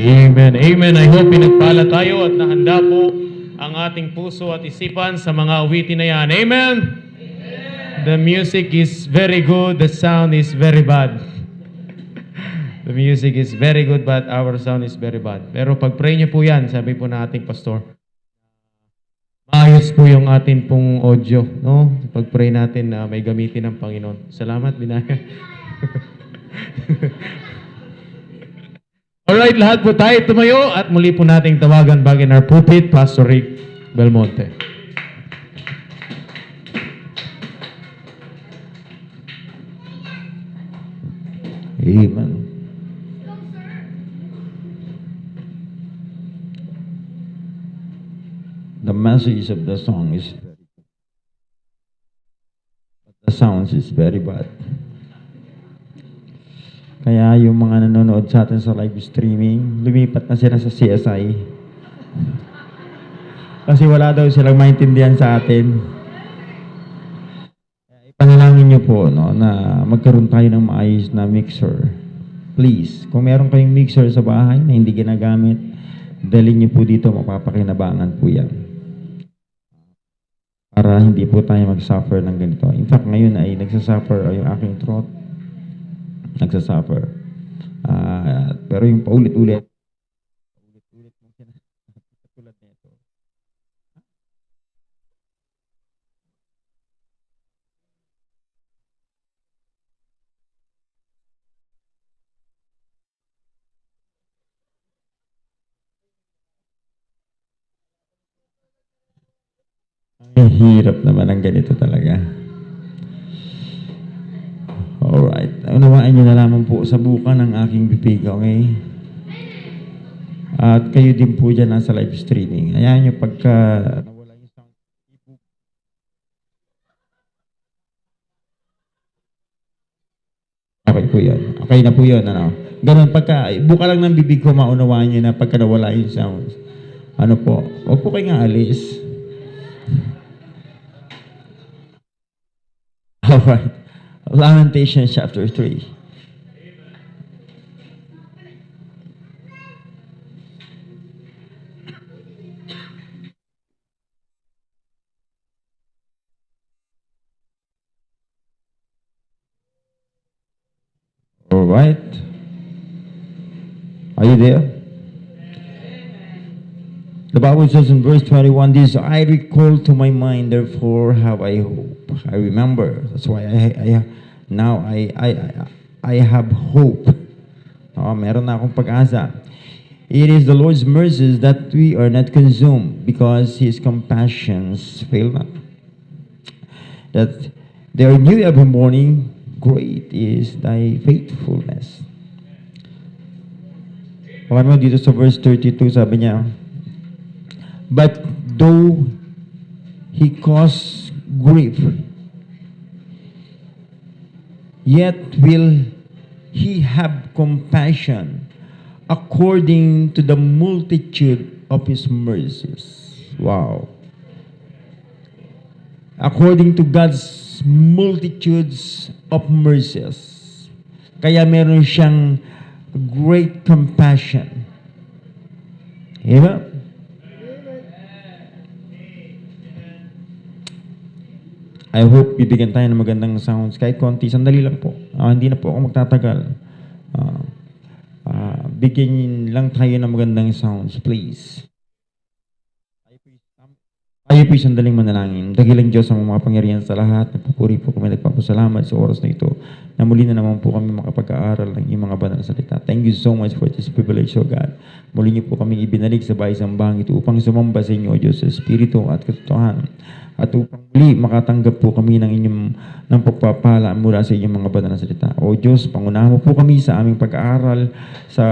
Amen. Amen. I hope pinagpala tayo at nahanda po ang ating puso at isipan sa mga awitin na yan. Amen? The music is very good. The sound is very bad. The music is very good but our sound is very bad. Pero pag-pray niyo po yan, sabi po na ating pastor, maayos po yung atin pong audio. No? Pag-pray natin na may gamitin ng Panginoon. Salamat, Binaya. Alright, lahat po tayo tumayo at muli po nating tawagan back in our pulpit, Pastor Rick Belmonte. Amen. The message of the song is very good, but the sounds is very bad. Kaya yung mga nanonood sa atin sa live streaming, lumipat na sila sa CSI. Kasi wala daw silang maintindihan sa atin. Ipanalangin niyo po no, na magkaroon tayo ng maayos na mixer. Please, kung meron kayong mixer sa bahay na hindi ginagamit, dalhin niyo po dito, mapapakinabangan po yan. Para hindi po tayo mag-suffer ng ganito. In fact, ngayon ay nagsasuffer yung aking throat. Nagsasuffer. Pero yung paulit-ulit mo tulad nito. Ang hirap naman ang ganito talaga. Alright. Unawaan nyo na lamang po sa buka ng aking bibig, okay? At kayo din po dyan nasa live streaming. Hayaan nyo pagka nawala yung sound. Okay po yun. Okay na po yun. Ano? Ganun, pagka, buka lang ng bibig ko, maunawaan nyo na pagka nawala yung sound. Ano po? Huwag po kayo nga alis. Alright. Lamentations chapter 3. All right. Are you there? The Bible says in verse 21, this I recall to my mind, therefore have I hope. I remember. That's why I have hope. Meron na akong pag-asa. It is the Lord's mercies that we are not consumed, because His compassions fail not. That they are new every morning. Great is thy faithfulness. Pakano mo dito sa verse 32, sabi niya, but though He caused grief, yet will He have compassion according to the multitude of His mercies. Wow. According to God's multitudes of mercies. Kaya meron siyang great compassion. Amen? I hope bibigyan tayo ng magandang sounds. Kahit konti, sandali lang po. Hindi na po ako magtatagal. Bigyan lang tayo ng magandang sounds, please. Tayo po'y sandaling manalangin. Dakilang Diyos ang mga pangyarihan sa lahat. Nagpupuri po kami, nagpapasalamat sa oras na ito, na muli na naman po kami makapag-aaral ng iyong mga banal na salita. Thank you so much for this privilege, O God. Muli niyo po kami ibinalik sa bahay sambang ito upang sumamba sa inyo, O Diyos, sa Espiritu at katotohanan. At upang muli makatanggap po kami ng pagpapala mula sa inyong mga banal na salita. O Diyos, pangunahan mo po kami sa aming pag-aaral sa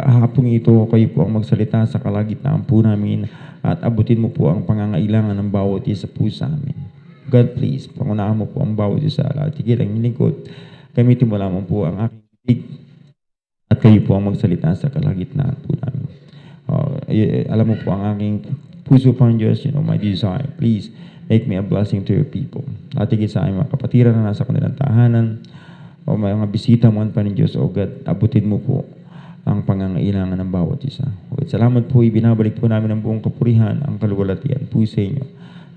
hapong ito. Kayo po ang magsalita sa kalagitnaan po namin at abutin mo po ang pangangailangan ng bawat isa po sa amin. God, please, pangunahan mo po ang bawat isa. At tigil ang lingkod. Gamitin mo lamang po ang aking bibig at kayo po ang magsalita sa kalagitnaan po namin. Alam mo po ang aking puso pang Diyos, my desire. Please, make me a blessing to your people. At higit sa aming mga kapatiran na nasa kanilang tahanan, o may mga bisita mo pa ng Diyos, O God, abutin mo po ang pangangailangan ng bawat isa. At salamat po, ibinabalik po namin ang buong kapurihan, ang kaluwalhatian po sa inyo.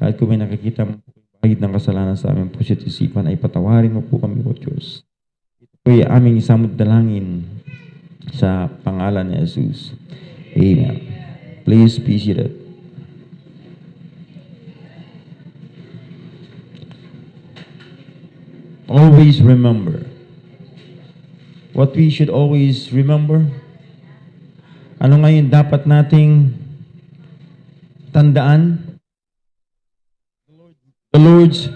At kung may nakikita mo po bahid ng kasalanan sa aming puso't isipan, ay patawarin mo po kami, O Diyos. Ito po ay aming isamot dalangin sa pangalan ni Jesus. Amen. Please be seated. Always remember. What we should always remember? Ano ngayon dapat nating tandaan? The Lord's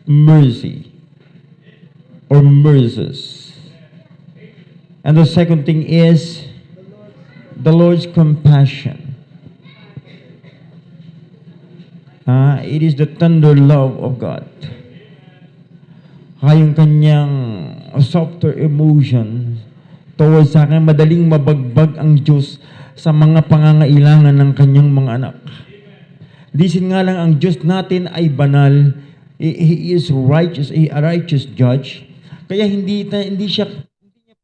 mercy or mercies. And the second thing is the Lord's compassion. It is the tender love of God. Yung kanyang softer emotion towards sa akin, madaling mabagbag ang Diyos sa mga pangangailangan ng kanyang mga anak. Disin nga lang ang Diyos natin ay banal. He is righteous, a righteous judge. Kaya hindi siya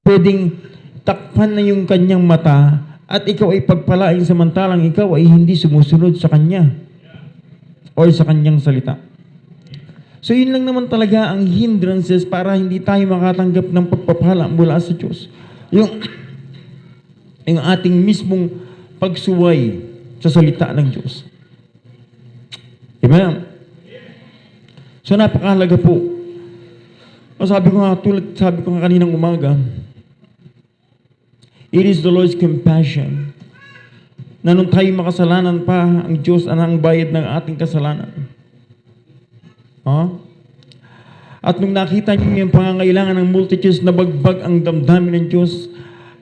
pwedeng takpan na yung kanyang mata at ikaw ay pagpalaing samantalang ikaw ay hindi sumusunod sa kanya o sa kanyang salita. So yun lang naman talaga ang hindrances para hindi tayo makatanggap ng pagpapala mula sa Diyos. Yung ating mismong pagsuway sa salita ng Diyos. Amen? So napakahalaga po. Sabi ko nga kaninang umaga, it is the Lord's compassion na nung tayo makasalanan pa, ang Diyos ang bayad ng ating kasalanan. At nung nakita niyo yung pangangailangan ng multitudes, na bagbag ang damdamin ng Diyos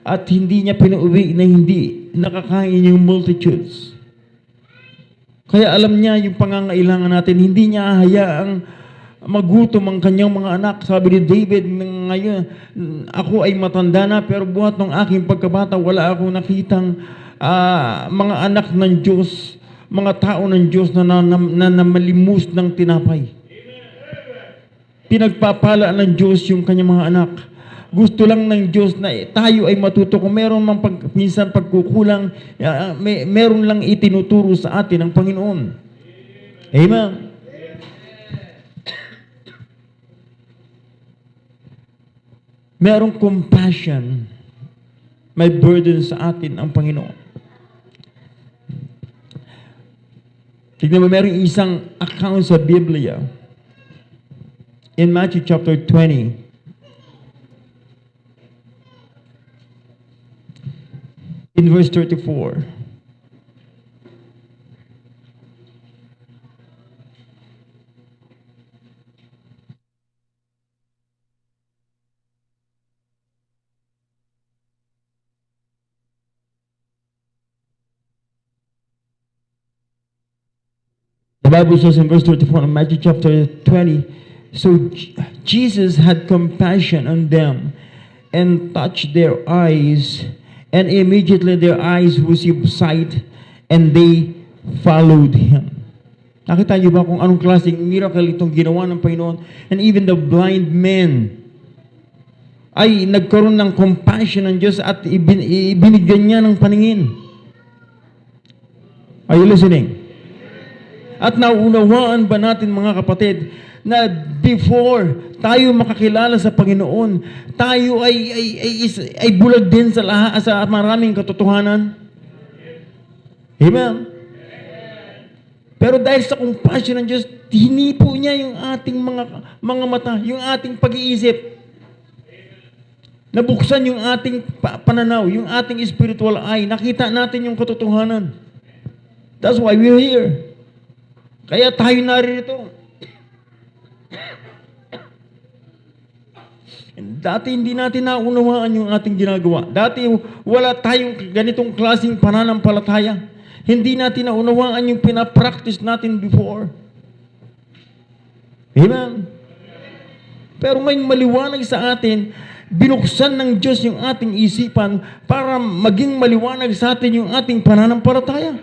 at hindi niya pinauwi na hindi nakakain yung multitudes. Kaya alam niya yung pangangailangan natin, hindi niya hayaang magutom ang kanyang mga anak. Sabi ni David, ngayon, ako ay matanda na, pero buhat ng aking pagkabata, wala akong nakitang mga anak ng Diyos, mga tao ng Diyos na malimus ng tinapay. Pinagpapala ng Diyos yung kanyang mga anak. Gusto lang ng Diyos na tayo ay matuto. Kung meron mang minsan pagkukulang, meron lang itinuturo sa atin ng Panginoon. Amen. Merong compassion, may burden sa atin ang Panginoon. Tignan mo, merong isang account sa Biblia. In Matthew chapter 20, in verse 34, the Bible says in verse 34 of Matthew chapter 20, so Jesus had compassion on them and touched their eyes, and immediately their eyes received sight, and they followed Him. Nakita niyo ba kung anong klaseng miracle itong ginawa ng Panginoon? And even the blind men ay nagkaroon ng compassion ng Diyos at ibinigyan niya ng paningin. Are you listening? At naunawaan ba natin, mga kapatid, na before tayo makakilala sa Panginoon, tayo ay bulag din sa maraming katotohanan? Amen? Pero dahil sa compassion ng Diyos, hinipo niya yung ating mga mata, yung ating pag-iisip. Nabuksan yung ating pananaw, yung ating spiritual eye. Nakita natin yung katotohanan. That's why we're here. Kaya tayo narito. Dati hindi natin naunawaan yung ating ginagawa. Dati wala tayong ganitong klaseng pananampalataya. Hindi natin naunawaan yung pinapractice natin before. Amen? Pero may maliwanag sa atin, binuksan ng Diyos yung ating isipan para maging maliwanag sa atin yung ating pananampalataya.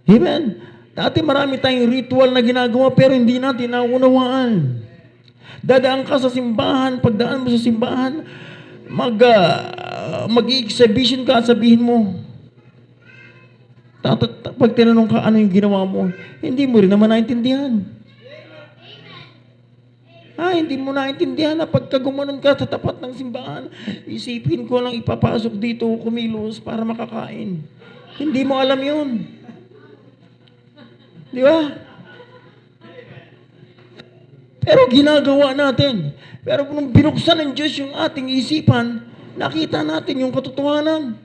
Amen? Dati marami tayong ritual na ginagawa pero hindi natin naunawaan. Dadaan ka sa simbahan, pagdaan mo sa simbahan, mag-exhibition ka, sabihin mo, pag tinanong ka, ano yung ginawa mo, hindi mo rin naman naintindihan. Hindi mo naintindihan na pagka gumanon ka sa tapat ng simbahan, isipin ko lang ipapasok dito, kumilos para makakain. Hindi mo alam yun. Di ba? Pero ginagawa natin. Pero nung binuksan ng Diyos yung ating isipan, nakita natin yung katotohanan.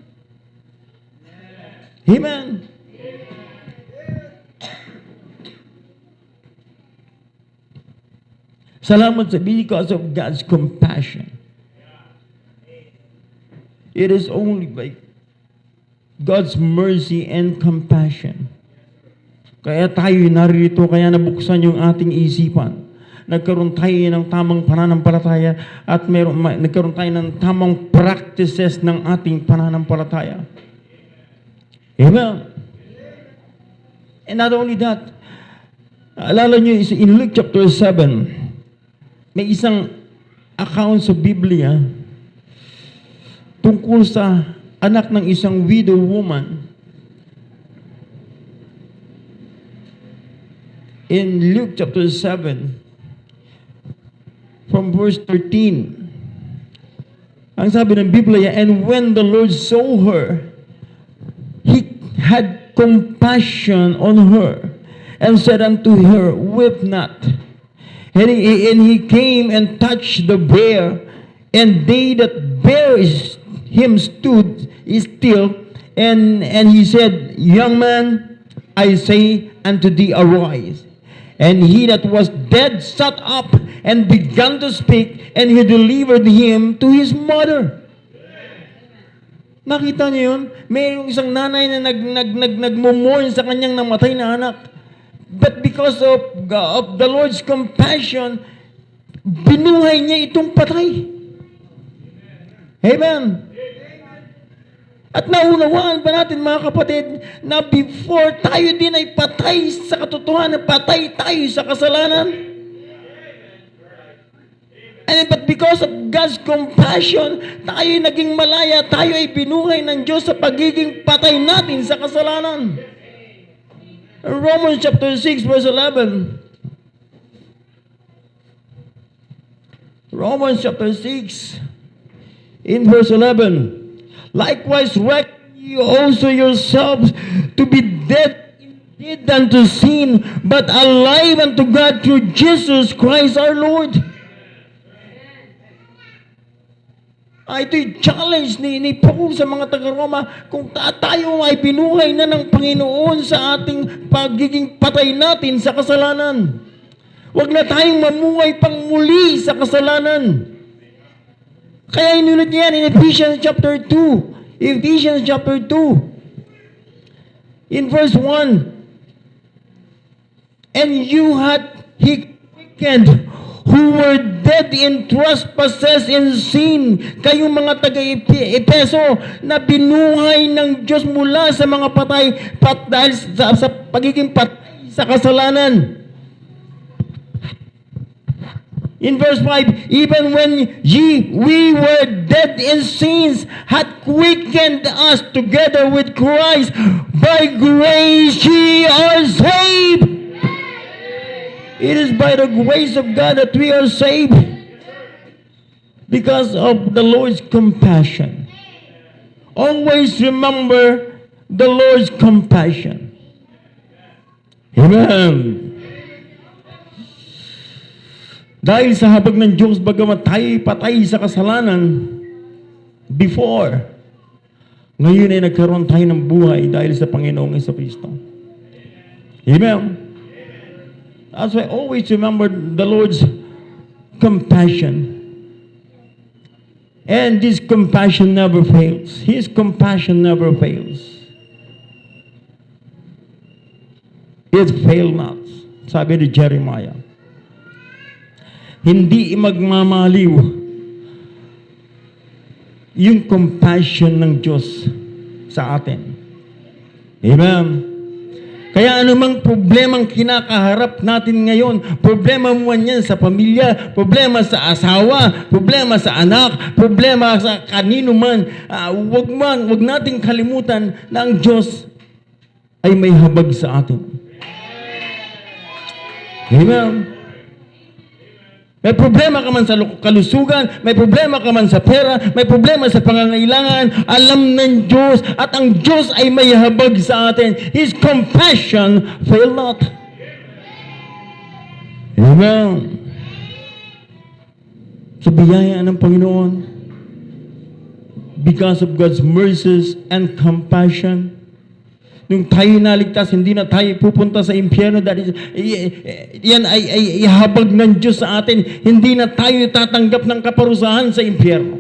Amen. Salamat sa because of God's compassion. It is only by God's mercy and compassion. Kaya tayo narito, kaya nabuksan yung ating isipan. Nagkaroon tayo ng tamang pananampalataya at nagkaroon tayo ng tamang practices ng ating pananampalataya. Amen. And not only that, alala nyo, in Luke chapter 7, may isang account sa Biblia tungkol sa anak ng isang widow woman. In Luke chapter 7, from verse 13, ang sabi ng Biblia, and when the Lord saw her, He had compassion on her, and said unto her, weep not. And he came and touched the bier, and they that bare him stood still, and he said, young man, I say unto thee, arise. And he that was dead sat up and began to speak, and he delivered him to his mother. Nakita niyo yun? Mayroong isang nanay na nagmumurn sa kanyang namatay na anak. But because of the Lord's compassion, binuhay niya itong patay. Amen. At naunawaan ba natin, mga kapatid, na before tayo din ay patay sa katotohanan, patay tayo sa kasalanan. But because of God's compassion, tayo ay naging malaya, tayo ay binuhay ng Diyos sa pagiging patay natin sa kasalanan. Romans chapter 6 verse 11. Romans chapter 6 in verse 11. Likewise reckon ye also yourselves to be dead indeed unto sin, but alive unto God through Jesus Christ our Lord. Ito'y challenge ni Paul sa mga taga-Roma. Kung tayo ay binuhay na ng Panginoon sa ating pagiging patay natin sa kasalanan, huwag na tayong mamuhay pang muli sa kasalanan. Kaya inulit niyan in Ephesians chapter 2. Ephesians chapter 2. In verse 1. And you had He quickened who were dead in trespasses and sin. Kayong mga taga-Epeso na binuhay ng Diyos mula sa mga patay dahil sa pagiging patay sa kasalanan. In verse 5, even when we were dead in sins, had quickened us together with Christ. By grace ye are saved. It is by the grace of God that we are saved because of the Lord's compassion. Always remember the Lord's compassion. Amen. Dahil sa habag ng Diyos, bagamat tayo patay sa kasalanan before, ngayon ay nagkaroon tayo ng buhay dahil sa Panginoong Jesucristo. Amen. That's why always remember the Lord's compassion. And this compassion never fails. His compassion never fails. It failed not. Sabi ni Jeremiah. Hindi magmamaliw yung compassion ng Diyos sa atin. Amen. Kaya anumang problemang kinakaharap natin ngayon, problema mo man yan sa pamilya, problema sa asawa, problema sa anak, problema sa kanino man, wag nating kalimutan na ang Diyos ay may habag sa atin. Amen. May problema ka man sa kalusugan, may problema ka man sa pera, may problema sa pangangailangan, alam ng Diyos at ang Diyos ay may habag sa atin. His compassion fail not. Amen. Sa biyaya ng Panginoon, because of God's mercies and compassion, nung tayo naligtas, hindi na tayo pupunta sa impyerno. Yan ay ihabag ng Diyos sa atin. Hindi na tayo tatanggap ng kaparusahan sa impyerno.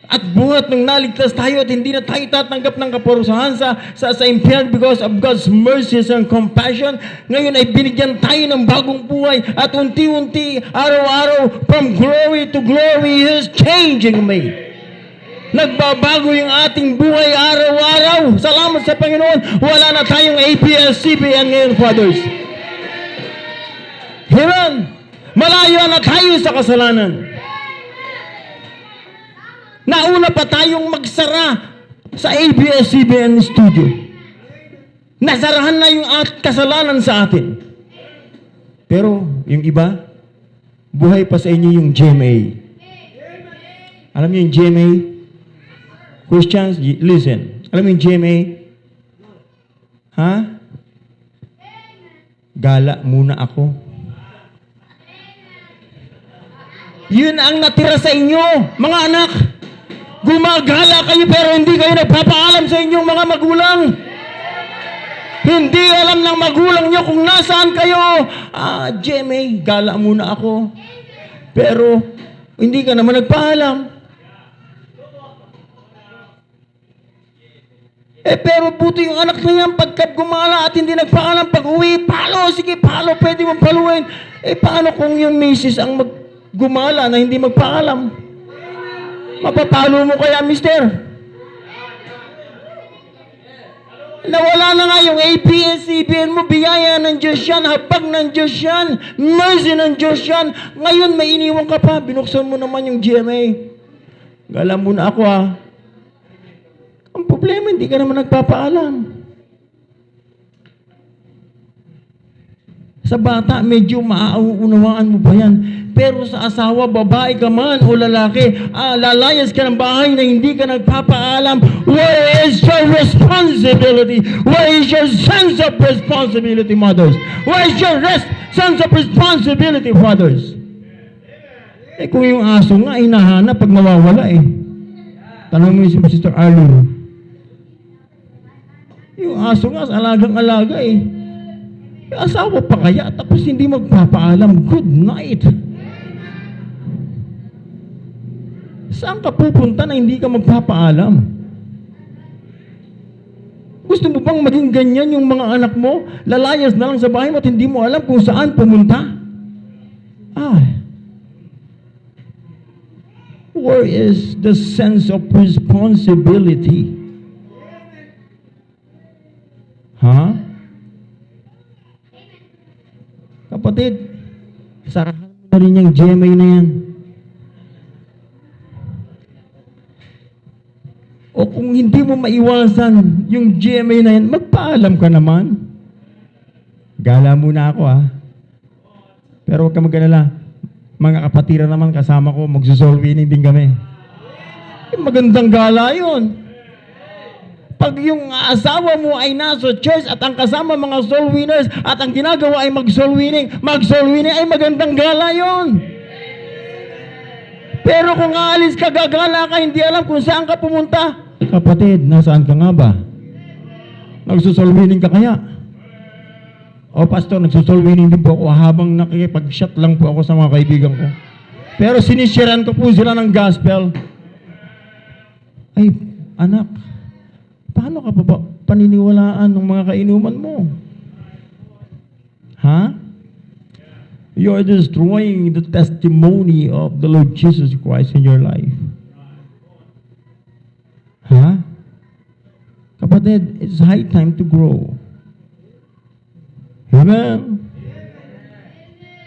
At buhat nung naligtas tayo at hindi na tayo tatanggap ng kaparusahan sa impyerno because of God's mercies and compassion, ngayon ay binigyan tayo ng bagong buhay at unti-unti, araw-araw, from glory to glory, He is changing me. Nagbabago yung ating buhay araw-araw. Salamat sa Panginoon. Wala na tayong ABS-CBN ngayon, fathers. Amen. Malayo na tayo sa kasalanan. Nauna pa tayong magsara sa ABS-CBN studio. Nasarahan na yung kasalanan sa atin. Pero yung iba, buhay pa sa inyo yung GMA. Alam niyo yung GMA? Christians, listen. Alam mo yung GMA? Ha? Gala muna ako. Yun ang natira sa inyo, mga anak. Gumagala kayo pero hindi kayo nagpapaalam sa inyong mga magulang. Hindi alam ng magulang nyo kung nasaan kayo. GMA, gala muna ako. Pero hindi ka naman nagpaalam. Pero buti yung anak na yan, pagkat gumala at hindi nagpaalam, pag uwi, palo, sige, palo, pwede mong paluin. Paano kung yung misis ang gumala na hindi magpaalam? Mapapalo mo kaya, mister? Nawala na nga yung ABS-CBN mo, biyaya ng Diyos yan, habag ng Diyos yan, mercy ng Diyos yan. Ngayon, may iniwan ka pa, binuksan mo naman yung GMA. Gala muna ako Ang problema, hindi ka naman nagpapaalam. Sa bata, medyo maauunawaan mo ba yan? Pero sa asawa, babae ka man o lalaki, lalayas ka ng bahay na hindi ka nagpapaalam. Where is your responsibility? Where is your sense of responsibility, mothers? Where is your sense of responsibility, fathers? Kung yung aso nga, hinahanap pag nawawala Tanong mo si Sister Arlene. Yung aso nga, alagang-alaga Yung asawa pa kaya, tapos hindi magpapaalam. Good night. Saan ka pupunta na hindi ka magpapaalam? Gusto mo bang maging ganyan yung mga anak mo? Lalayas na lang sa bahay mo at hindi mo alam kung saan pumunta? Where is the sense of responsibility? Kapatid, sarahan mo na rin yung GMA na yan. O kung hindi mo maiwasan yung GMA na yan, magpaalam ka naman. Gala muna ako Pero huwag ka mag-alala. Mga kapatira naman kasama ko, magsusoul winning din kami. Magandang gala yun. Pag yung asawa mo ay nasa church at ang kasama mga soul winners at ang ginagawa ay mag-soul winning ay magandang gala yon. Pero kung aalis ka, gagala ka, hindi alam kung saan ka pumunta. Kapatid, nasaan ka nga ba? Nagsusoul winning ka kaya? O pastor, nagsusoul winning din po ako habang nakikipag-shot lang po ako sa mga kaibigan ko. Pero sinisharean ko po sila ng gospel. Ay, anak, paano ka pa paniniwalaan ng mga kainuman mo? You are destroying the testimony of the Lord Jesus Christ in your life. Kapatid, it's high time to grow. Amen?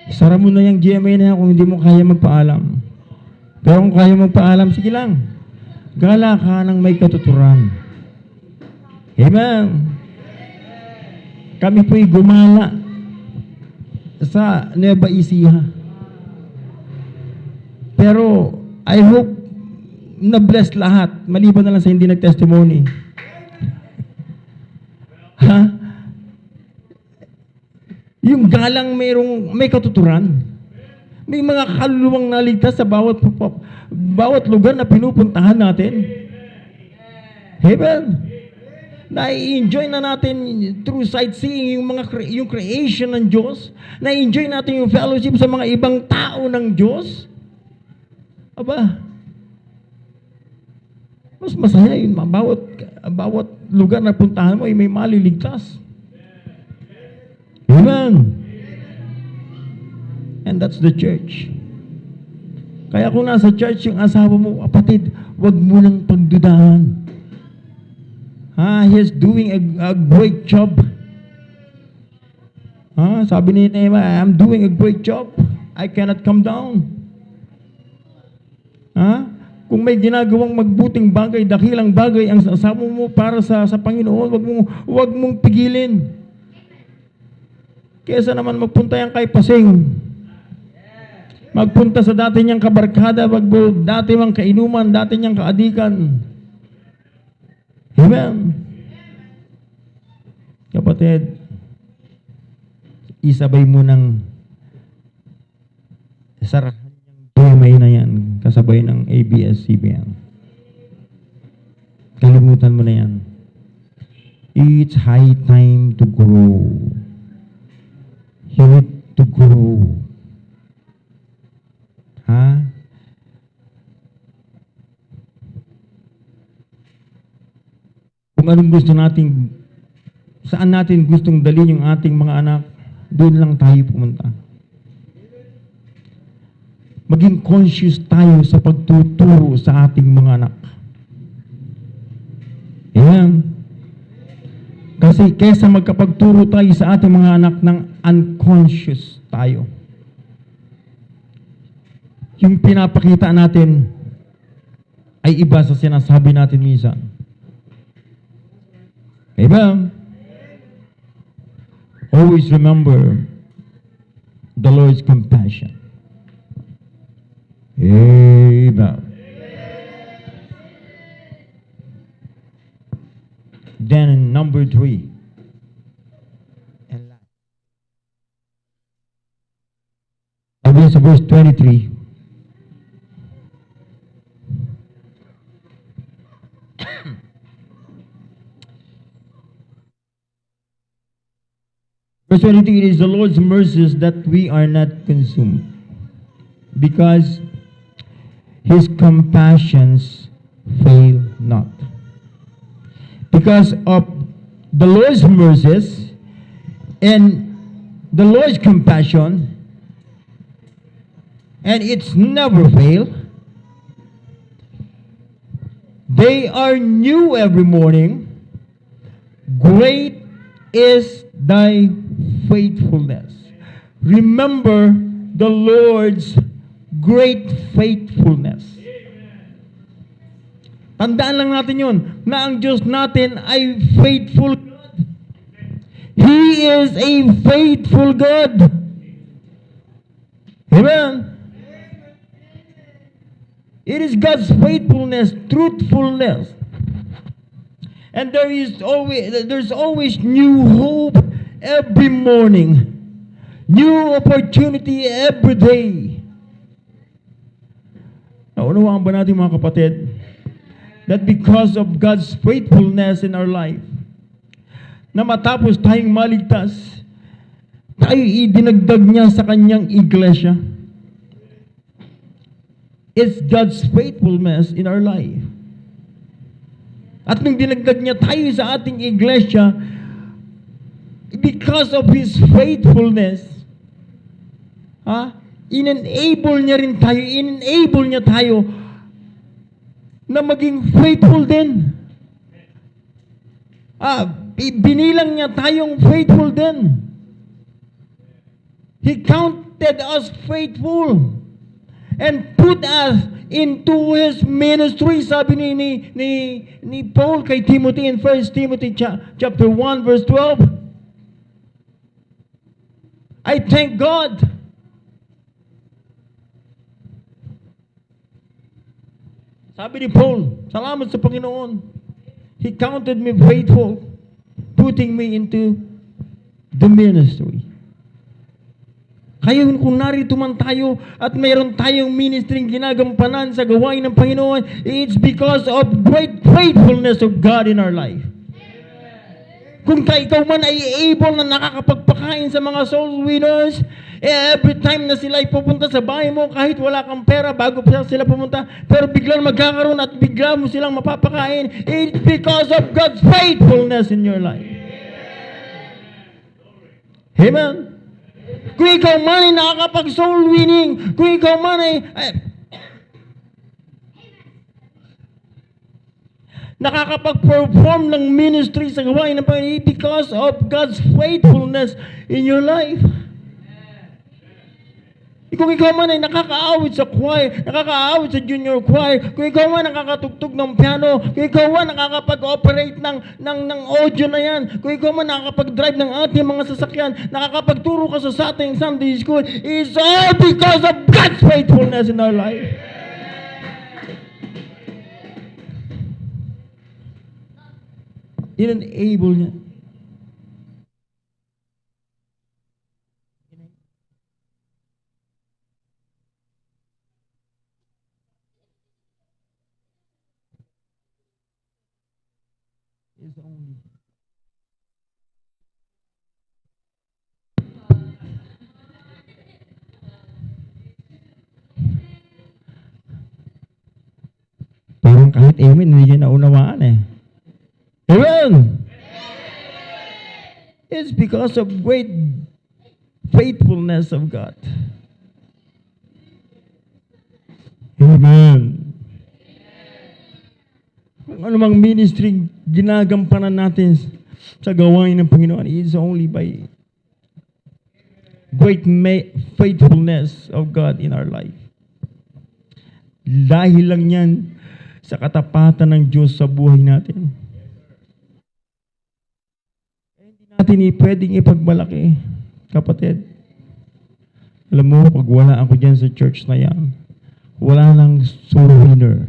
Sara mo na yung GMA na yan kung hindi mo kaya magpaalam. Pero kung kaya magpaalam, sige lang. Gala ka ng may katuturan. Amen? Kami po'y gumala sa Nueva Ecija. Pero, I hope na-bless lahat, maliban na lang sa hindi nag-testimony. Ha? Yung galang may katuturan. May mga kaluluwang naligtas sa bawat lugar na pinupuntahan natin. Amen. Na-enjoy na natin through sightseeing yung creation ng Diyos. Na-enjoy natin yung fellowship sa mga ibang tao ng Diyos. Aba, mas masaya yun. Bawat lugar na puntahan mo ay may maliligtas. Amen. And that's the church. Kaya kung nasa church yung asawa mo, kapatid, wag mo nang pagdudahan. He's doing a great job. Sabi ni Nema, I'm doing a great job. I cannot come down. Kung may ginagawang magbuting bagay, dakilang bagay ang asawa mo para sa Panginoon, wag mong pigilin. Kesa naman magpunta yan kay Pasing. Magpunta sa dati niyang kabarkada, dati niyang kainuman, dati niyang kaadikan. Amen. Kapatid, isabay mo ng sarahan niyang GMA na yan, kasabay ng ABS-CBN. Kalimutan mo na yan. It's high time to grow. You need to grow. Kung anong gusto nating, saan natin gustong dalhin yung ating mga anak, doon lang tayo pumunta. Maging conscious tayo sa pagtuturo sa ating mga anak. Ayan. Kasi kesa magkapagturo tayo sa ating mga anak ng unconscious tayo. Yung pinapakita natin ay iba sa sinasabi natin minsan. Amen? Always remember the Lord's compassion. Amen. Then in number 3. And last. Sabi sa verse 23. Verse 23, it is the Lord's mercies that we are not consumed, because His compassions fail not. Because of the Lord's mercies and the Lord's compassion, and it's never fail. They are new every morning. Great is thy faithfulness. Remember the Lord's great faithfulness. Tandaan lang natin yun, na ang Diyos natin ay faithful God. He is a faithful God. Amen? It is God's faithfulness, truthfulness. And there's always new hope every morning. New opportunity every day. Naunawaan ba natin mga kapatid? That because of God's faithfulness in our life, na matapos tayong maligtas, tayo idinagdag niya sa kanyang iglesia. It's God's faithfulness in our life. At nung dinagdag niya tayo sa ating iglesia, because of His faithfulness, in-enable niya tayo na maging faithful din. Binilang niya tayong faithful din. He counted us faithful and put us into His ministry. Sabi ni Paul kay Timothy in 1 Timothy chapter 1 verse 12. I thank God. Sabi ni Paul, salamat sa Panginoon. He counted me faithful, putting me into the ministry. Kaya kung narito man tayo at mayroon tayong ministry ginagampanan sa gawain ng Panginoon, it's because of great faithfulness of God in our life. Kung ikaw man ay able na nakakapagpakain sa mga soul winners, every time na sila ay pupunta sa bahay mo, kahit wala kang pera, bago pa sila pumunta, pero biglang magkakaroon at bigla mo silang mapapakain, it's because of God's faithfulness in your life. Amen? Kung ikaw man ay nakakapag-soul winning, kung ikaw man ay nakakapag-perform ng ministry sa gawain ng Panginoon because of God's faithfulness in your life. Kung ikaw man ay nakakaawit sa choir, nakakaawit sa junior choir, kung ikaw man nakakatugtog ng piano, kung ikaw man nakakapag-operate ng audio na yan, kung ikaw man nakakapag-drive ng ating mga sasakyan, nakakapagturo ka sa ating Sunday school, it's all because of God's faithfulness in our life. In-enable niya. Is only parang kahit amen, hindi niya naunawaan eh. Amen! It's because of great faithfulness of God. Amen. Kung anumang ministry ginagampanan natin sa gawain ng Panginoon is only by great faithfulness of God in our life. Dahil lang yan sa katapatan ng Diyos sa buhay natin. Hindi natin pwedeng ipagmalaki, kapatid. Alam mo, pag wala ako dyan sa church na yan, wala nang soul winner.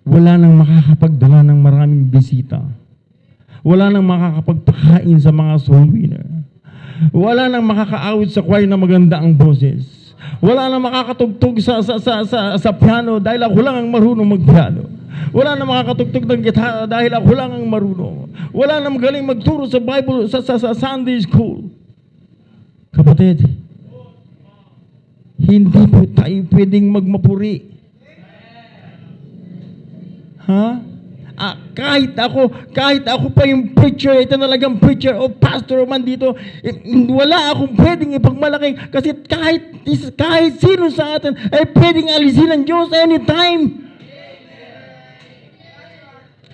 Wala nang makakapagdala ng maraming bisita. Wala nang makakapagpakain sa mga soul winner. Wala nang makakaawit sa choir na maganda ang boses. Wala nang makakatugtog sa piano dahil ako lang ang marunong magpiano. Wala nang makakatugtog ng gitara dahil ako lang ang marunong. Wala nang magaling magturo sa Bible sa Sunday school. Kapatid, hindi po tayo pwedeng magmapuri. Ha? Kahit ako pa yung preacher, ito talagang preacher o pastor man dito, wala akong pwedeng ipagmalaki kasi kahit sino sa atin ay pwedeng alisin ng Diyos anytime.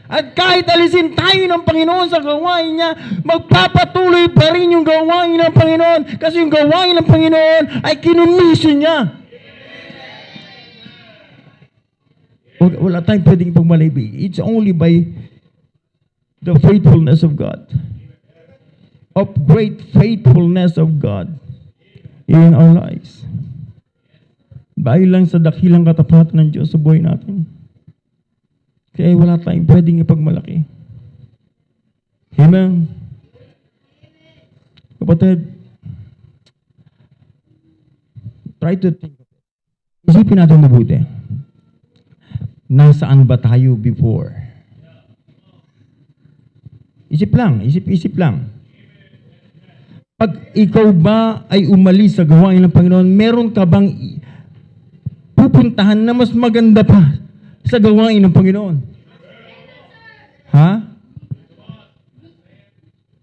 At kahit alisin tayo ng Panginoon sa gawain niya, magpapatuloy pa rin yung gawain ng Panginoon kasi yung gawain ng Panginoon ay kinumisyon niya. Wala tayong pwedeng ipagmalibig. It's only by the faithfulness of God. Of great faithfulness of God in our lives. Dahil lang sa dakilang katapatan ng Diyos sa buhay natin. Kaya wala tayong pwedeng ipagmalaki. Amen. Kapatid, try to think of it. Isipin natin mabuti. Nasaan ba tayo before? Isip lang. Pag ikaw ba ay umalis sa gawain ng Panginoon, meron ka bang pupuntahan na mas maganda pa sa gawain ng Panginoon? Ha?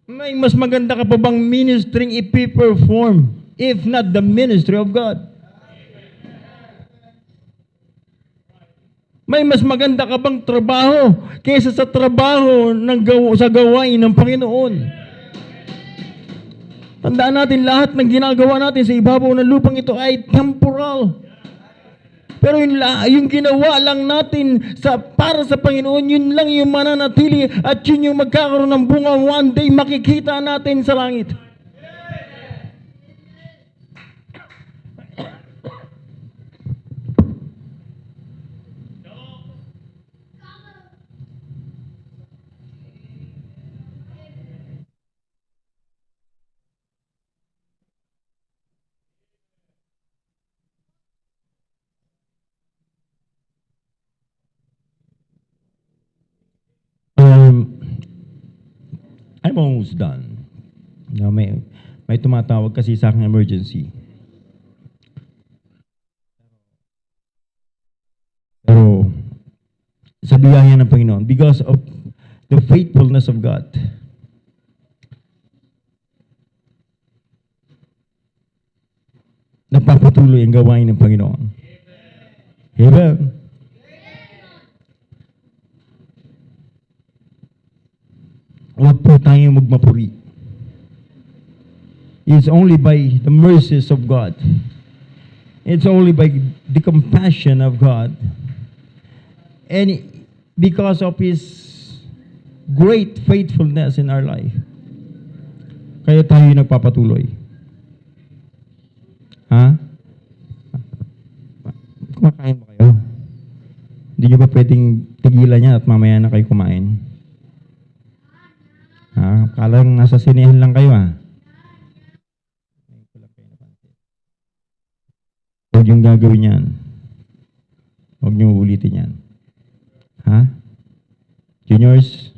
May mas maganda ka pa bang ministering ipi-perform if not the ministry of God? May mas maganda ka bang trabaho kaysa sa trabaho sa gawain ng Panginoon? Tandaan natin, lahat ng ginagawa natin sa ibabaw ng lupang ito ay temporal. Pero yung ginawa lang natin para sa Panginoon, yun lang yung mananatili at yun yung magkakaroon ng bunga. One day makikita natin sa langit. I'm almost done. No, may tumatawag kasi sa aking emergency. Pero sa biyaya ng Panginoon, because of the faithfulness of God, nagpapatuloy ang gawain ng Panginoon. Amen. Huwag po tayong magmapuri. It's only by the mercies of God. It's only by the compassion of God. And because of His great faithfulness in our life, kaya tayo nagpapatuloy. Ha? Kumakain ba kayo? Hindi nyo ba pwedeng tigilan yan at mamaya na kayo kumain? Ha? Kalang nasa sinehan lang kayo, ha? Huwag yung gagawin yan. Huwag nyo ulitin yan. Ha? Juniors,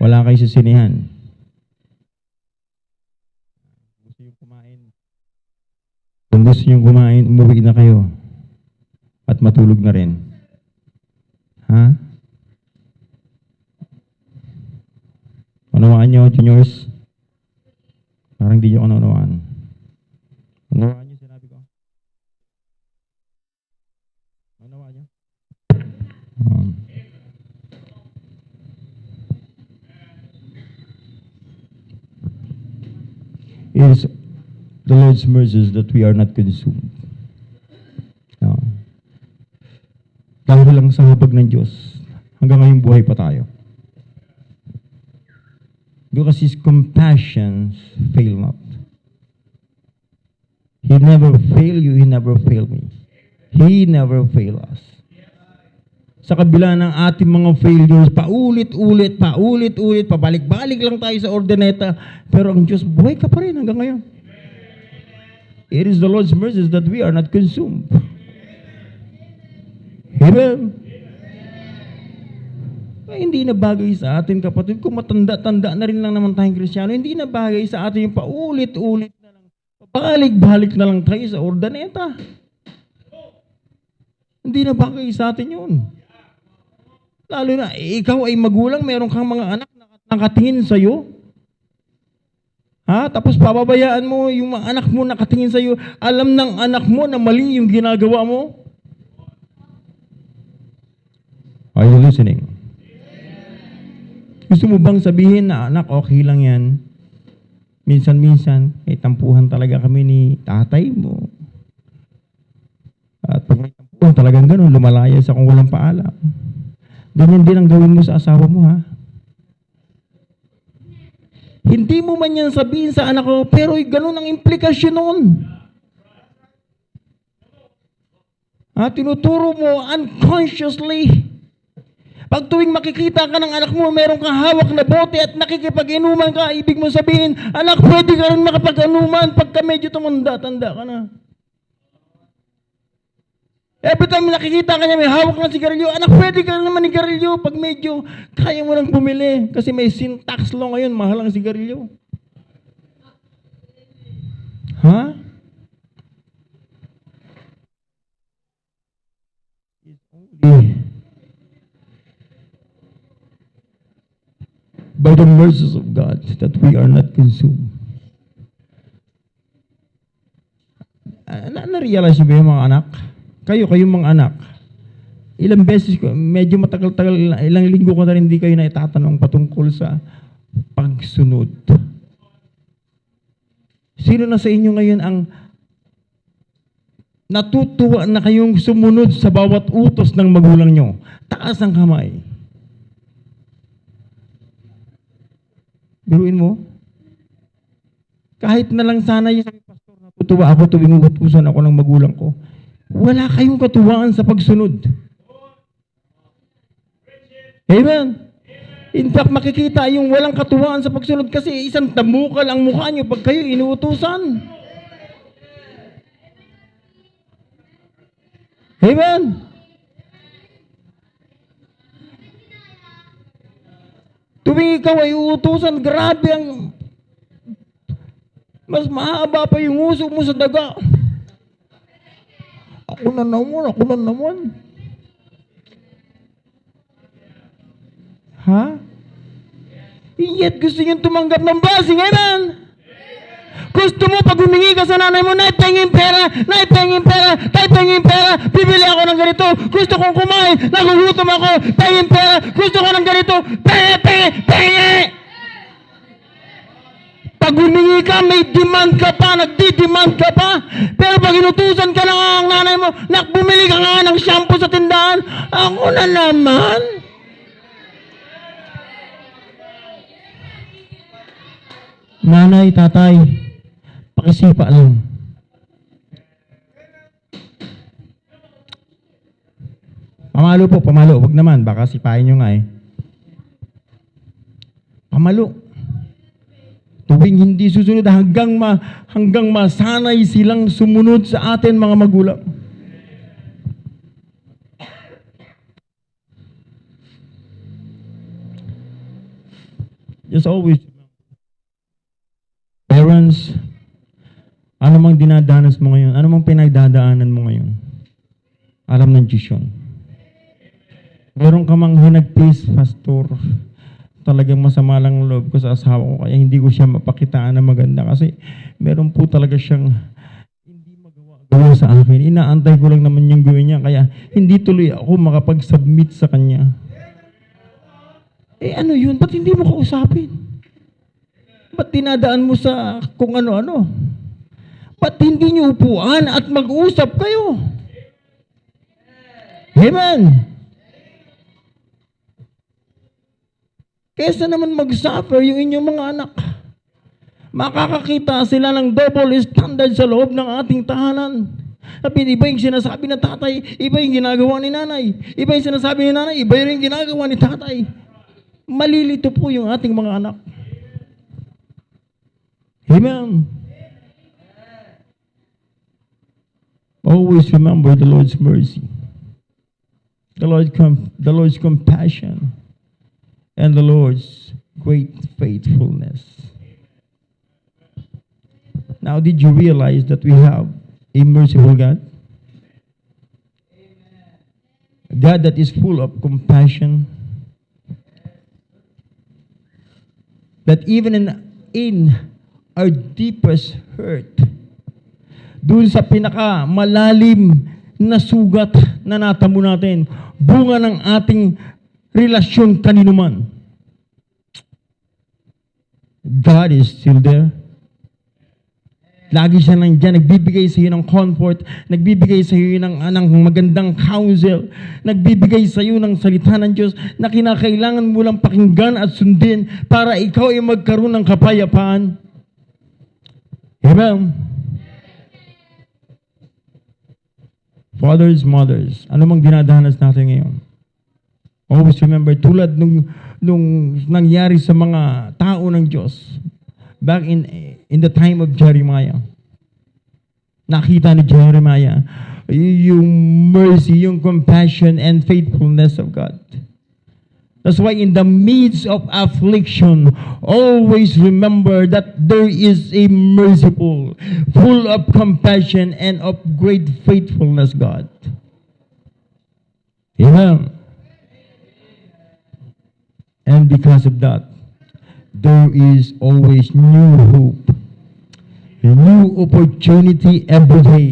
wala kayo sa sinehan. Gusto nyo kumain. Kung gusto nyo kumain, umuwi na kayo. At matulog na rin. Ha? Unawaan nyo, juniors? Parang di nyo unawaan. Unawaan nyo sinabi ko? Unawaan nyo? It is the Lord's mercies that we are not consumed. No. Dahil lang sa habag ng Diyos, hanggang ngayon buhay pa tayo. Because His compassions fail not. He never fail you, He never fail me. He never fail us. Sa kabila ng ating mga failures, paulit-ulit, pabalik-balik lang tayo sa ordineta, pero ang Diyos, buhay ka pa rin hanggang ngayon. It is the Lord's mercies that we are not consumed. Amen. Hindi na bagay sa atin, kapatid. Kung matanda-tanda na rin lang naman tayong Kristiyano, hindi na bagay sa atin yung paulit-ulit na lang. Balik-balik na lang tayo sa ordaneta. Hindi na bagay sa atin yun. Lalo na, ikaw ay magulang, meron kang mga anak na nakatingin sa'yo. Ha? Tapos pababayaan mo yung mga anak mo nakatingin sa'yo. Alam ng anak mo na mali yung ginagawa mo. Are you listening? Gusto mo bang sabihin na, anak, okay lang yan? Minsan-minsan, tampuhan talaga kami ni tatay mo. At pag may tampuhan, talagang ganun, lumalayas akong walang paalam. Ganyan din ang gawin mo sa asawa mo, ha? Hindi mo man yan sabihin sa anak ko, pero ganun ang implikasyon noon. Tinuturo mo unconsciously. Pag tuwing makikita ka ng anak mo, meron kang hawak na bote at nakikipag-inuman ka, ibig mo sabihin, anak, pwede ka rin makapag-inuman pagka medyo tumanda-tanda ka na. Every time nakikita ka niya, may hawak na sigarilyo, anak, pwede ka rin naman sigarilyo pag medyo kaya mo nang bumili. Kasi may sin tax law ngayon, mahal ang sigarilyo. Ha? It's only by the mercies of God that we are not consumed. Na-realize niyo ba yung mga anak? Kayong mga anak, Ilang beses ko, medyo matagal-tagal, ilang linggo ko na rin hindi kayo na itatanong patungkol sa pagsunod. Sino na sa inyo ngayon ang natutuwa na kayong sumunod sa bawat utos ng magulang nyo? Taas ang kamay. Biruin mo? Kahit na lang sana yung sabi, Pastor, natutuwa ako tuwing utusan ako ng magulang ko. Wala kayong katuwaan sa pagsunod. Amen? In fact, makikita yung walang katuwaan sa pagsunod kasi isang tamukal ang mukha nyo pag kayo inuutusan. Amen? Tuwing ikaw ay uutusan, grabe ang mas mahaba pa yung uso mo sa daga. Ako na naman. Ha? Yet gusto nyo tumanggap ng blessing, amen? Gusto mo pag humingi ka sa nanay mo, Nay, pengin pera, bibili ako ng ganito, gusto kong kumain, nagugutom ako, pengin pera, gusto ko ng ganito, pengi! Pag humingi ka, may demand ka pa, nagdi-demand ka pa, pero pag inutusan ka lang ang nanay mo, bumili ka nga ng shampoo sa tindahan, ako na naman. Nanay, tatay, pakisipa lang. Pamalo po, pamalo. Wag naman, baka sipahin nyo nga eh. Pamalo. Tuwing hindi susunod hanggang masanay silang sumunod sa atin mga magulang. Just always parents, ano mang dinadanas mo ngayon, ano mang pinagdadaanan mo ngayon, alam ng Diyos yun. Meron ka mang hinag-please, Pastor, talagang masama lang loob ko sa asawa ko, kaya hindi ko siya mapakitaan na maganda kasi meron po talaga siyang hindi magawa sa akin. Inaantay ko lang naman yung gawin niya, kaya hindi tuloy ako makapag-submit sa kanya. Ano yun? Ba't hindi mo kausapin? Ba't dinadaan mo sa kung ano-ano? Ba't hindi niyo upuan at mag-usap kayo? Amen? Kesa naman mag-suffer yung inyong mga anak. Makakakita sila ng double standard sa loob ng ating tahanan. Sabi, iba yung sinasabi ng tatay, iba yung ginagawa ni nanay. Iba yung sinasabi ni nanay, iba yung ginagawa ni tatay. Malilito po yung ating mga anak. Amen. Always remember the Lord's mercy, the Lord's compassion, and the Lord's great faithfulness. Now, did you realize that we have a merciful God? A God that is full of compassion, that even in our deepest hurt, dun sa pinakamalalim na sugat na natamo natin, bunga ng ating relasyon kanino man, God is still there. Lagi siya nandiyan, nagbibigay sa iyo ng comfort, nagbibigay sa iyo ng magandang counsel, nagbibigay sa iyo ng salita ng Diyos na kinakailangan mo lang pakinggan at sundin para ikaw ay magkaroon ng kapayapaan. Amen. Fathers, mothers, ano mang dinadanas natin ngayon? Always remember, tulad nung nangyari sa mga tao ng Diyos, back in the time of Jeremiah, nakita ni Jeremiah yung mercy, yung compassion, and faithfulness of God. That's why in the midst of affliction, always remember that there is a merciful, full of compassion and of great faithfulness God. Amen. And because of that, there is always new hope, a new opportunity every day.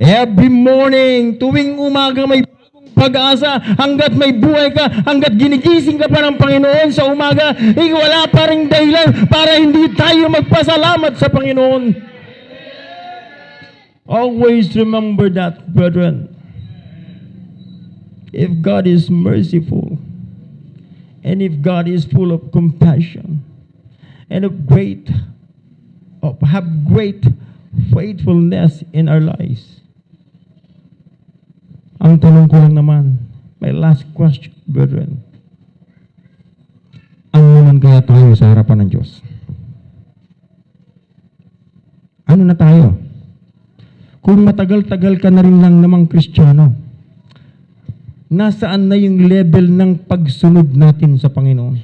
Every morning, tuwing umaga may bagong pag-asa, hanggat may buhay ka, hanggat ginigising ka pa ng Panginoon sa umaga, wala pa ring dahilan para hindi tayo magpasalamat sa Panginoon. Always remember that, brethren. If God is merciful, and if God is full of compassion, and have great faithfulness in our lives. Ang tanong ko lang naman, my last question, brethren. Ano naman kaya tayo sa harapan ng Diyos? Ano na tayo? Kung matagal-tagal ka na rin lang namang Kristiyano, nasaan na yung level ng pagsunod natin sa Panginoon?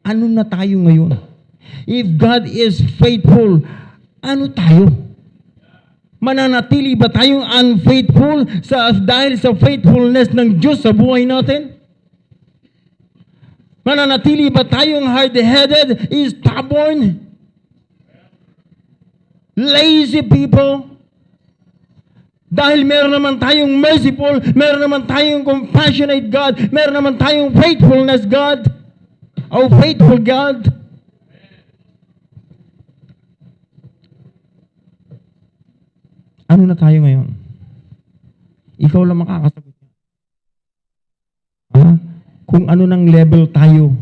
Ano na tayo ngayon? If God is faithful, ano tayo? Mananatili ba tayong unfaithful dahil sa faithfulness ng Diyos sa buhay natin? Mananatili ba tayong hard-headed, stubborn, lazy people? Dahil meron naman tayong merciful, meron naman tayong compassionate God, meron naman tayong faithfulness God, o faithful God. Ano na tayo ngayon? Ikaw lang makakasagot. Kung ano ng level tayo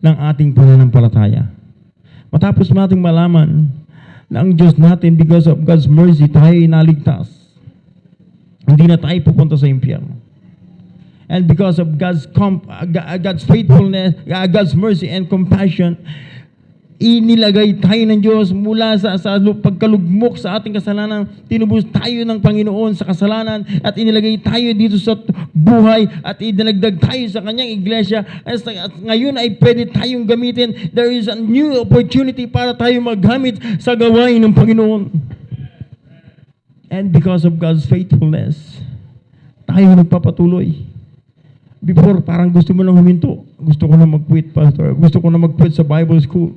ng ating pananampalataya. Matapos nating malaman na ang Diyos natin, because of God's mercy, tayo inaligtas. Hindi na tayo pupunta sa impyerno. And because of God's faithfulness, God's mercy and compassion, inilagay tayo ng Diyos mula sa pagkalugmok sa ating kasalanan. Tinubos tayo ng Panginoon sa kasalanan at inilagay tayo dito sa buhay at idinagdag tayo sa kanyang iglesia. At ngayon ay pwede tayong gamitin. There is a new opportunity para tayo maggamit sa gawain ng Panginoon. And because of God's faithfulness, tayo nagpapatuloy. Before, parang gusto mo lang huminto. Gusto ko na mag-quit, Pastor. Gusto ko na mag-quit sa Bible school.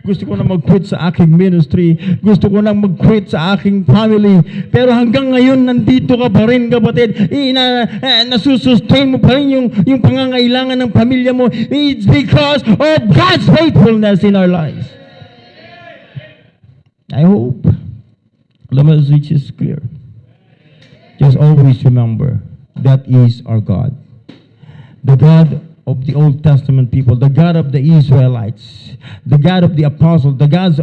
Gusto ko na mag-quit sa aking ministry. Gusto ko na mag-quit sa aking family. Pero hanggang ngayon, nandito ka pa rin, kapatid. Nasusustain mo pa rin yung pangangailangan ng pamilya mo. It's because of God's faithfulness in our lives. I hope the message is clear. Just always remember, that is our God. The God of the Old Testament people, the God of the Israelites, the God of the apostles, the God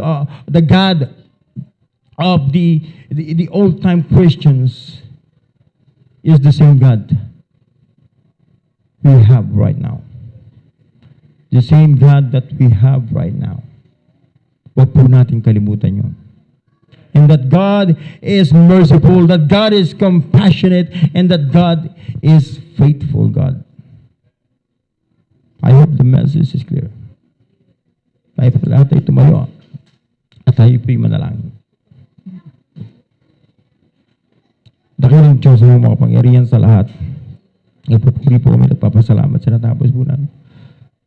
of the old-time Christians is the same God we have right now. The same God that we have right now. Huwag po natin kalimutan yun. And that God is merciful, that God is compassionate, and that God is faithful God. I hope the message is clear. Tayo po lahat ay tumayo at tayo po'y manalangin. Dakilang Diyos ng mga pangyarihan sa lahat. Ipupuri po kami nagpapasalamat sa natapos po namin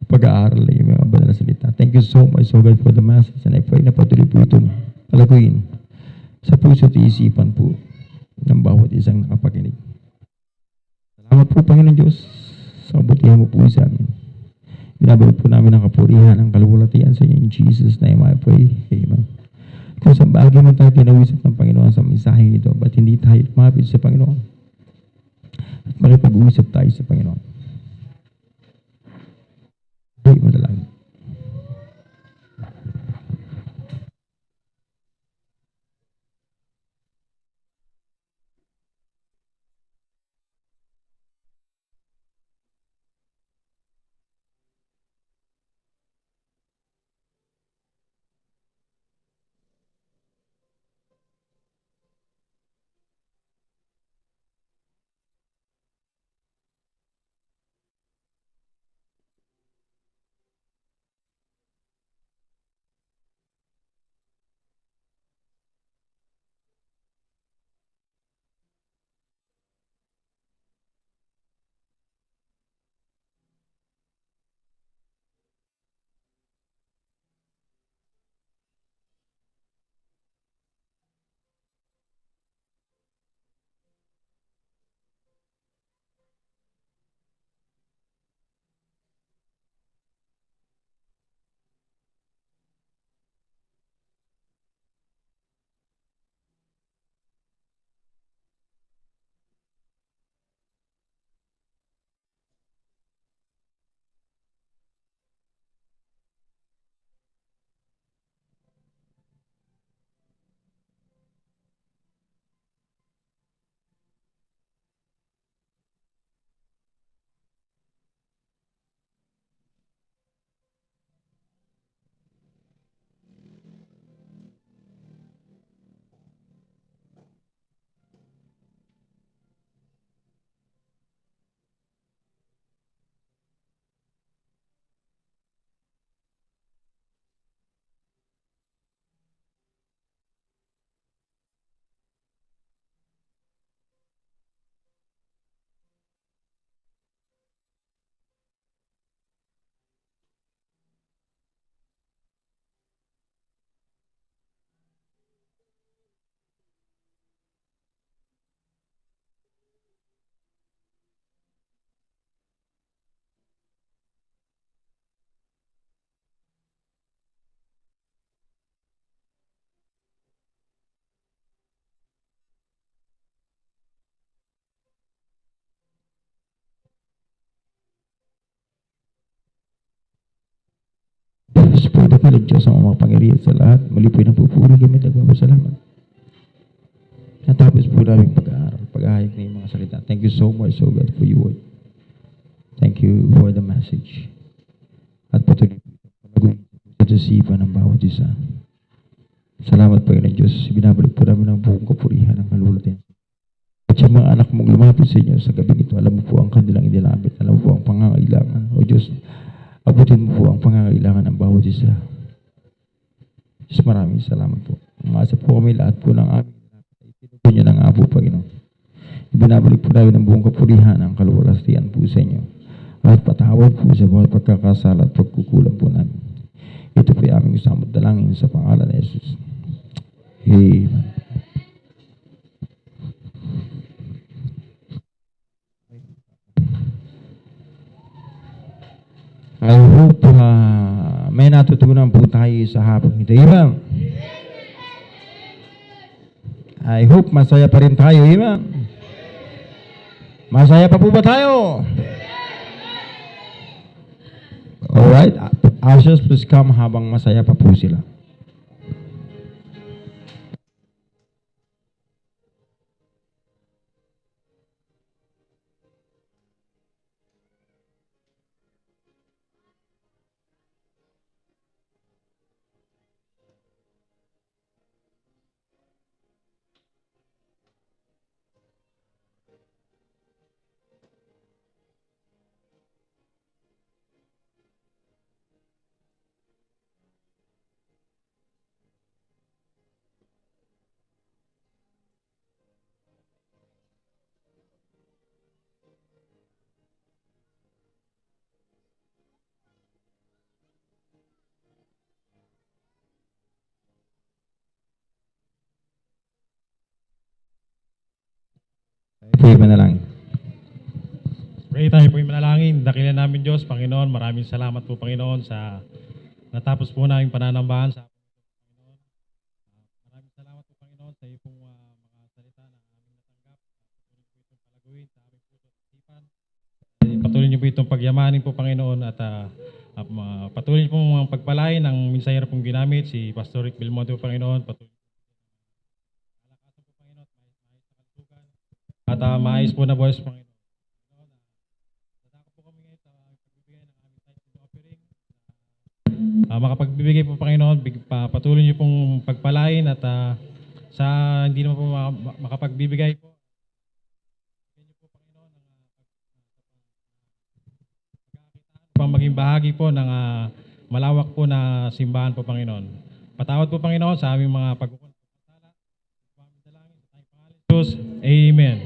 pag-aaral ng yung mga banal na salita. Thank you so much, so God, for the message. And I pray na patuloy po itong palaguin sa puso at isipan po ng bawat isang nakapakinig. Salamat po, Panginoon Diyos, sa kabutihan mo po sa amin. Binabalik po namin ang kapurihan, ang kalulatian sa inyo. In Jesus' name I pray. Amen. Kung sa bagay man tayo pinawisap ng Panginoon sa mensaheng ito, ba't hindi tayo lumapit sa Panginoon? At makipag-uusap tayo sa Panginoon. Ay, madalangin. dakilang Diyos ang makapangyarihan sa lahat. Muli po napupuri kami, nagpapasalamat. Natapos po namin pag-aaral, pag-ahayag ng mga salita. Thank you so much, so God, for your word. Thank you for the message. At patuloy po ito sa isipan ng bawat isa. Salamat, Panginoon Diyos. Binabalik po namin ang buong kapurihan ng kalulutin. At yung mga anak mong lumapit sa inyo sa gabi nito, alam mo po ang kanilang inilapit. Alam mo po ang pangangailangan. O Diyos, abutin mo po ang pangangailangan ng bawat isa. Diyos, maraming salamat po. Umasa po kami lahat po ng aming tinupo niyo na nga po, Panginoon. Ibinabalik po namin ang buong kapurihan ng kaluwalhatian po sa inyo. At patawad po sa bawat pagkakasala at pagkukulang po namin. Ito po yung aming gusto dalangin sa pangalan ni Jesus. Amen. I hope may natutunan po tayo sa hapon ito. Amen. I hope masaya pa rin tayo. Amen. Masaya pa po ba tayo? Alright. Ushers, please come habang masaya pa po sila. Pray manalangin. Pray tayo po yung manalangin. Dakilan namin Diyos, Panginoon. Maraming salamat po, Panginoon, sa natapos po namin pananambahan sa Panginoon. Maraming salamat po, Panginoon, sa iyo pong mga salita na aming natanggap. Patuloy po itong palaguin sa aming puso at isipan. Patuloy niyo po itong pagyamanin po, Panginoon, at patuloy niyo pong pagpalain ng minsayero pong ginamit, si Pastor Rick Belmonte po, Panginoon. Patuloy at maayos po na boys, Panginoon. Nadako po kami ngayon sa pagbibigay ng aming tithe offering. Makapagbibigay po, Panginoon, patuloy niyo pong pagpalain at sa hindi naman po makapagbibigay po. Bigyan niyo po, Panginoon, ng pagkakakitaan upang maging bahagi po ng malawak po na simbahan po, Panginoon. Patawad po, Panginoon, sa aming mga pagkukulang. Amen. Amen.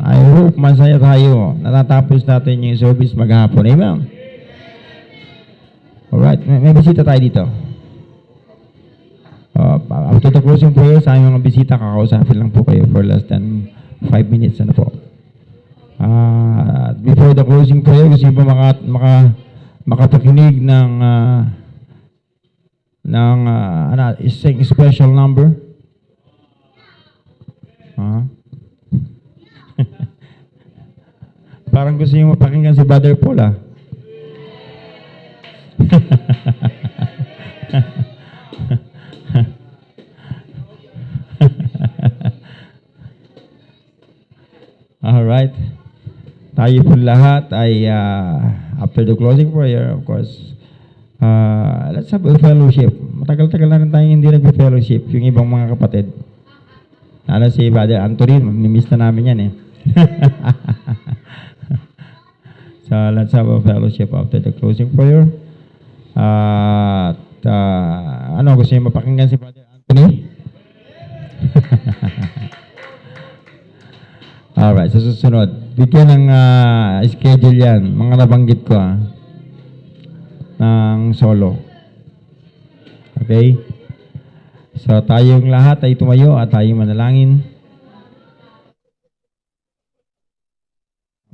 I hope masaya tayo. Natatapos natin yung service maghapon. Amen. Alright, may bisita tayo dito. After the closing prayer, sa aming mga bisita, kakausapin lang po kayo for less than 5 minutes. Ano po? Before the closing prayer, gusto niyo ba makapakinig ng isang special number? Parang gusto niyo mapakinggan si Brother Paul, ah. Alright. Tayo po lahat ay after the closing prayer, of course, let's have a fellowship. Matagal-tagal na rin tayong hindi nag-fellowship, yung ibang mga kapatid. Lalo si Brother Anthony, nimiss na namin yan eh. So let's have a fellowship after the closing prayer. Gusto niyo mapakinggan si Brother Anthony? Alright, sa susunod, bigyan ng schedule yan, mga nabanggit ko ng solo. Okay? So tayong lahat ay tumayo at tayong manalangin.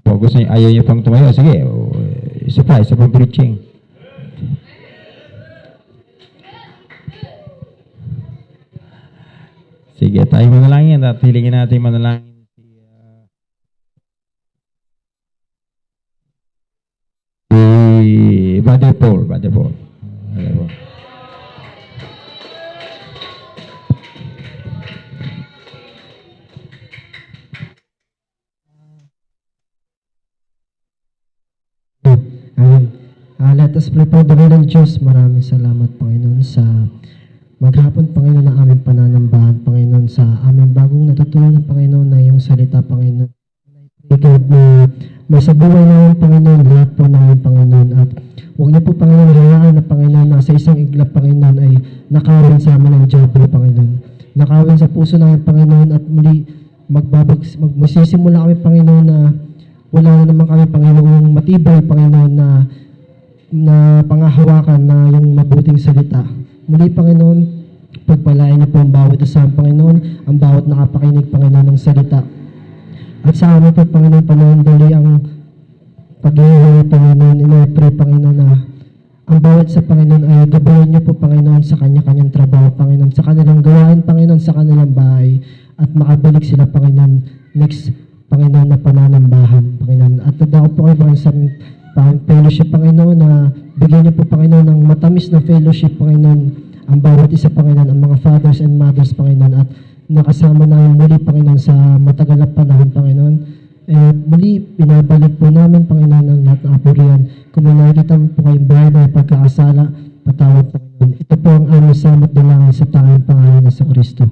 Kung gusto niyo, ayaw niyo pang tumayo, sige, isa pang preaching. Sige, tayo manalangin at hilingin natin manalangin si Brother Paul. Let us pray for the will ng Diyos. Maraming salamat, Panginoon, sa maghapon, Panginoon, na aming pananambahan, Panginoon, sa aming bagong natutunan, Panginoon, na iyong salita, Panginoon. God, na may sa buhay namin, Panginoon, lahat po namin, Panginoon, at huwag niyo po, Panginoon, hayaan na, Panginoon, na sa isang iglap, Panginoon, ay nakawin sa amin ng Diablo, Panginoon. Nakawin sa puso namin, Panginoon, at muli magsisimula kami, Panginoon, na wala na naman kami, Panginoon, matibay, Panginoon, na pangahawakan na yung mabuting salita. Muli, Panginoon, pagpalain niyo po ang bawat isa, Panginoon, ang bawat nakapakinig, Panginoon, ng salita. At sa amin po, Panginoon, panandali ang pag-iingat, Panginoon, ina-pray, Panginoon, na ang bawat sa Panginoon ay gabayan niyo po, Panginoon, sa kanya-kanyang trabaho, Panginoon, sa kanilang gawain, Panginoon, sa kanilang bahay, at makabalik sila, Panginoon, next, Panginoon, na pananambahan, Panginoon. At nadako po kayo, Panginoon, sa fellowship, Panginoon, na bigyan niyo po, Panginoon, ng matamis na fellowship, Panginoon, ang bawat isa, Panginoon, ang mga fathers and mothers, Panginoon, at nakasama namin muli, Panginoon, sa matagal na panahon, Panginoon. Muli, pinabalik po namin, Panginoon, ang lahat ng apurian. Kung may nakikita po kayong bahay na pagkakasala, patawad, Panginoon. Ito po ang aming samot dalangin sa tanging pangalan ng Kristo.